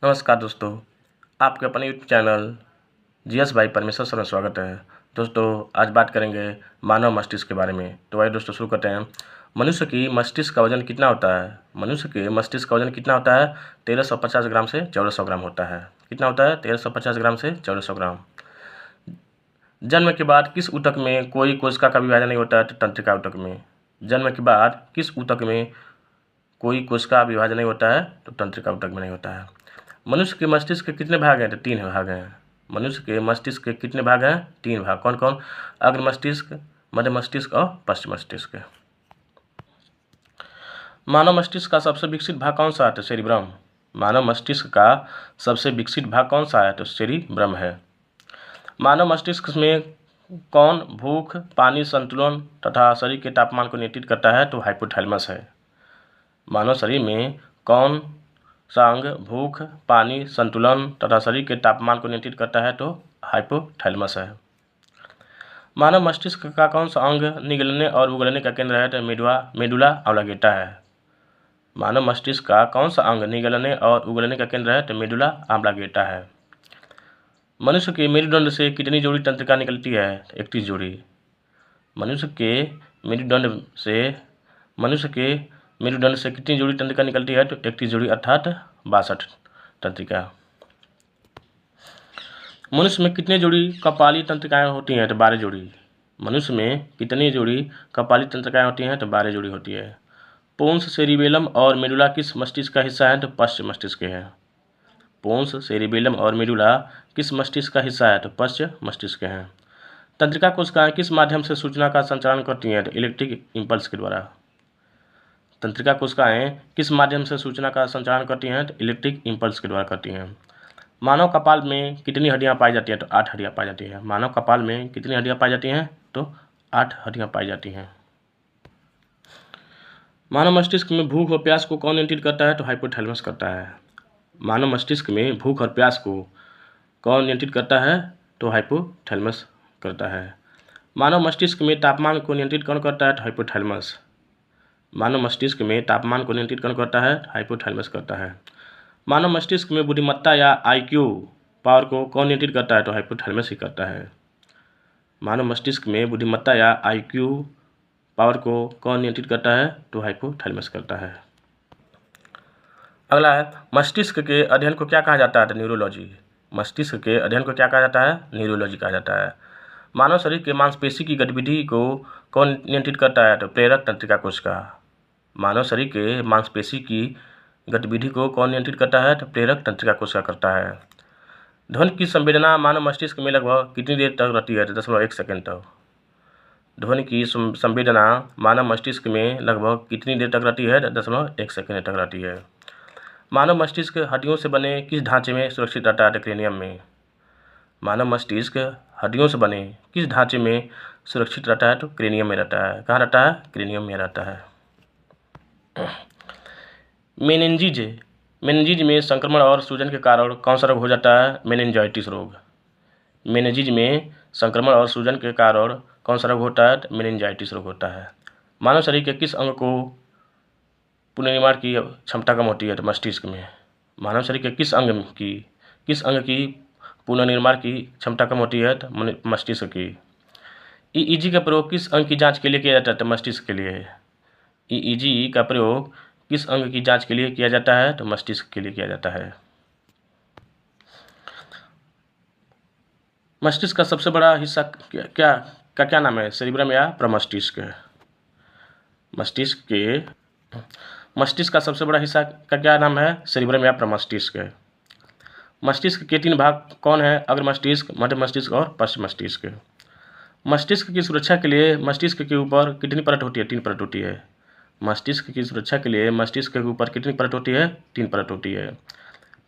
नमस्कार दोस्तों, आपके अपने यूट्यूब चैनल जीएस भाई परमेश्वर सर में स्वागत है। दोस्तों, आज बात करेंगे मानव मस्तिष्क के बारे में। तो आइए दोस्तों शुरू करते हैं। मनुष्य की मस्तिष्क का वजन कितना होता है? मनुष्य के मस्तिष्क का वजन कितना होता है? 1350 ग्राम से 1400 ग्राम होता है। कितना होता है? 1350 ग्राम से 1400 ग्राम। जन्म के बाद किस ऊतक में कोई कोशिका का विभाजन नहीं होता है? तो तंत्रिका ऊतक में। जन्म के बाद किस ऊतक में कोई कोशिका विभाजन नहीं होता है? तो तंत्रिका ऊतक में नहीं होता है। मनुष्य के मस्तिष्क के कितने भाग हैं? तो 3 भाग हैं। मनुष्य के मस्तिष्क के कितने भाग हैं? 3 भाग। कौन कौन? अग्र मस्तिष्क, मध्य मस्तिष्क और पश्च मस्तिष्क। मानव मस्तिष्क का सबसे विकसित भाग कौन सा है? तो सेरिब्रम। मानव मस्तिष्क का सबसे विकसित भाग कौन सा है? तो सेरिब्रम है। मानव मस्तिष्क में कौन भूख, पानी संतुलन तथा शरीर के तापमान को नियंत्रित करता है? तो हाइपोथैलेमस है। मानव शरीर में कौन सा अंग भूख, पानी संतुलन तथा शरीर के तापमान को नियंत्रित करता है? तो हाइपोथैलेमस है। मानव मस्तिष्क का कौन सा अंग निगलने और उगलने का केंद्र है? तो मेडुला ऑब्लिंगेटा है। मानव मस्तिष्क का कौन सा अंग निगलने और उगलने का केंद्र है? तो मेडुला ऑब्लिंगेटा है। मनुष्य के मेरुदंड से कितनी जोड़ी तंत्रिका निकलती है? 31 जोड़ी। मनुष्य के मेरुदंड से कितनी जोड़ी तंत्रिका निकलती है? तो 31 जोड़ी अर्थात 62 तंत्रिका। मनुष्य में कितनी जोड़ी कपाली तंत्रिकाएं होती हैं? तो 12 जोड़ी। मनुष्य में कितनी जोड़ी कपाली तंत्रिकाएं होती हैं? तो 12 जोड़ी होती है। पोन्स, सेरिबेलम और मेडुला किस मस्तिष्क का हिस्सा है? तो पश्च मस्तिष्क के हैं। पोन्स, सेरिबेलम और मेडुला किस मस्तिष्क का हिस्सा है? तो पश्च मस्तिष्क के हैं। तंत्रिका कोशिकाएं किस माध्यम से सूचना का संचारण करती हैं? तो इलेक्ट्रिक इम्पल्स के द्वारा। तंत्रिका कोशिकाएं किस माध्यम से सूचना का संचारण करती हैं? तो इलेक्ट्रिक इम्पल्स के द्वारा करती हैं। मानव कपाल में कितनी हड्डियां पाई जाती हैं? तो 8 हड्डियां पाई जाती हैं। मानव कपाल में कितनी हड्डियां पाई जाती हैं? तो 8 हड्डियां पाई जाती हैं। मानव मस्तिष्क में भूख और प्यास को कौन नियंत्रित करता है? तो हाइपोथैलेमस करता है। मानव मस्तिष्क में भूख और प्यास को कौन नियंत्रित करता है? तो हाइपोथैलेमस करता है। मानव मस्तिष्क में तापमान को नियंत्रित कौन करता है? तो हाइपोथैलेमस। मानव मस्तिष्क में तापमान को नियंत्रित कौन करता है? हाइपोथैलेमस करता है। मानव मस्तिष्क में बुद्धिमत्ता या आईक्यू पावर को कौन नियंत्रित करता है? तो हाइपोथैलेमस ही करता है। मानव मस्तिष्क में बुद्धिमत्ता या आईक्यू पावर को कौन नियंत्रित करता है? तो हाइपोथैलेमस करता है। अगला है, मस्तिष्क के अध्ययन को क्या कहा जाता है? तो न्यूरोलॉजी। मस्तिष्क के अध्ययन को क्या कहा जाता है? न्यूरोलॉजी कहा जाता है। मानव शरीर के मांसपेशी की गतिविधि को कौन नियंत्रित करता है? तो प्रेरक तंत्रिका कोशिका। मानव शरीर के मांसपेशी की गतिविधि को कौन नियंत्रित करता है? तो प्रेरक तंत्रिका कोशिका करता है। ध्वनि की संवेदना मानव मस्तिष्क में लगभग कितनी देर तक रहती है? तो 0.1 सेकेंड तक। ध्वनि की संवेदना मानव मस्तिष्क में लगभग कितनी देर तक रहती है? तो 0.1 सेकेंड तक रहती है। मानव मस्तिष्क हड्डियों से बने किस ढांचे में सुरक्षित रहता है? तो क्रेनियम में। मानव मस्तिष्क हड्डियों से बने किस ढांचे में सुरक्षित रहता है? तो क्रेनियम में रहता है। कहाँ रहता है? क्रेनियम में रहता है। मेनिंजीज में संक्रमण और सूजन के कारण कौन सा रोग हो जाता है? मेनिंजाइटिस रोग। मेनिंजीज में संक्रमण और सूजन के कारण कौन सा रोग होता है? तो मेनिंजाइटिस रोग होता है। मानव शरीर के किस अंग को पुनर्निर्माण की क्षमता कम होती है? तो मस्तिष्क में। मानव शरीर के किस अंग की पुनर्निर्माण की क्षमता कम होती है? तो मस्तिष्क की। ईईजी का प्रयोग किस अंग की जांच के लिए किया जाता है? तो मस्तिष्क के लिए। ईईजी का प्रयोग किस अंग की जांच के लिए किया जाता है? तो मस्तिष्क के लिए किया जाता है। मस्तिष्क का सबसे बड़ा हिस्सा क्या नाम है? सेरिब्रम या प्रमस्तिष्क। मस्तिष्क का सबसे बड़ा हिस्सा का क्या नाम है? सेरिब्रम या प्रमस्तिष्क। मस्तिष्क के 3 भाग कौन है? अग्र मस्तिष्क, मध्य मस्तिष्क और पश्च मस्तिष्क। मस्तिष्क की सुरक्षा के लिए मस्तिष्क के ऊपर कितनी परत होती है? 3 परत होती है। मस्तिष्क की सुरक्षा के लिए मस्तिष्क के ऊपर कितनी परत होती है? 3 परत होती है।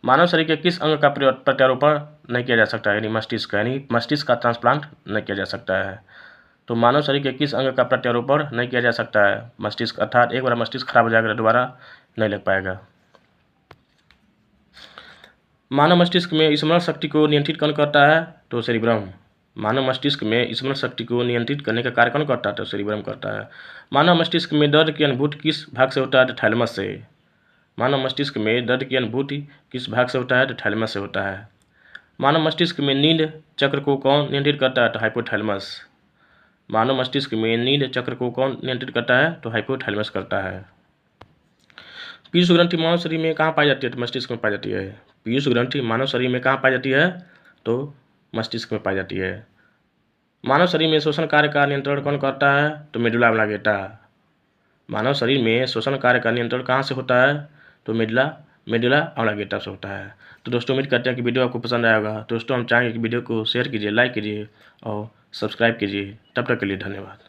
मानव शरीर के किस अंग का प्रत्यारोपण नहीं किया जा सकता? यानी मस्तिष्क का ट्रांसप्लांट नहीं किया जा सकता है। तो मानव शरीर के किस अंग का प्रत्यारोपण नहीं किया जा सकता है? मस्तिष्क, अर्थात एक बार मस्तिष्क खराब हो जाएगा दोबारा नहीं लग पाएगा। मानव मस्तिष्क में स्मरण शक्ति को नियंत्रित कौन करता है? तो सेरिब्रम। मानव मस्तिष्क में स्मरण शक्ति को नियंत्रित करने का कार्य कौन करता है? तो सेरिब्रम करता है। मानव मस्तिष्क में दर्द की अनुभूति किस भाग से होता है? तो थैलेमस से। मानव मस्तिष्क में दर्द की अनुभूति किस भाग से होता है? तो थैलेमस से होता है। मानव मस्तिष्क में नींद चक्र को कौन नियंत्रित करता है? तो हाइपोथैलेमस। मानव मस्तिष्क में नींद चक्र को कौन नियंत्रित करता है? तो हाइपोथैलेमस करता है। पीयूष ग्रंथि मानव शरीर में कहाँ पाई जाती है? तो मस्तिष्क में पाई जाती है। पीयूष ग्रंथि मानव शरीर में कहाँ पाई जाती है? तो मस्तिष्क में पाई जाती है। मानव शरीर में श्वसन कार्य का नियंत्रण कौन करता है? तो मेडुला ऑब्लांगेटा। मानव शरीर में श्वसन कार्य का नियंत्रण कहाँ से होता है? तो मेडुला ऑब्लांगेटा से होता है। तो दोस्तों उम्मीद करते हैं कि वीडियो आपको पसंद आया होगा। दोस्तों हम चाहेंगे कि वीडियो को शेयर कीजिए, लाइक कीजिए और सब्सक्राइब कीजिए। तब तक के लिए धन्यवाद।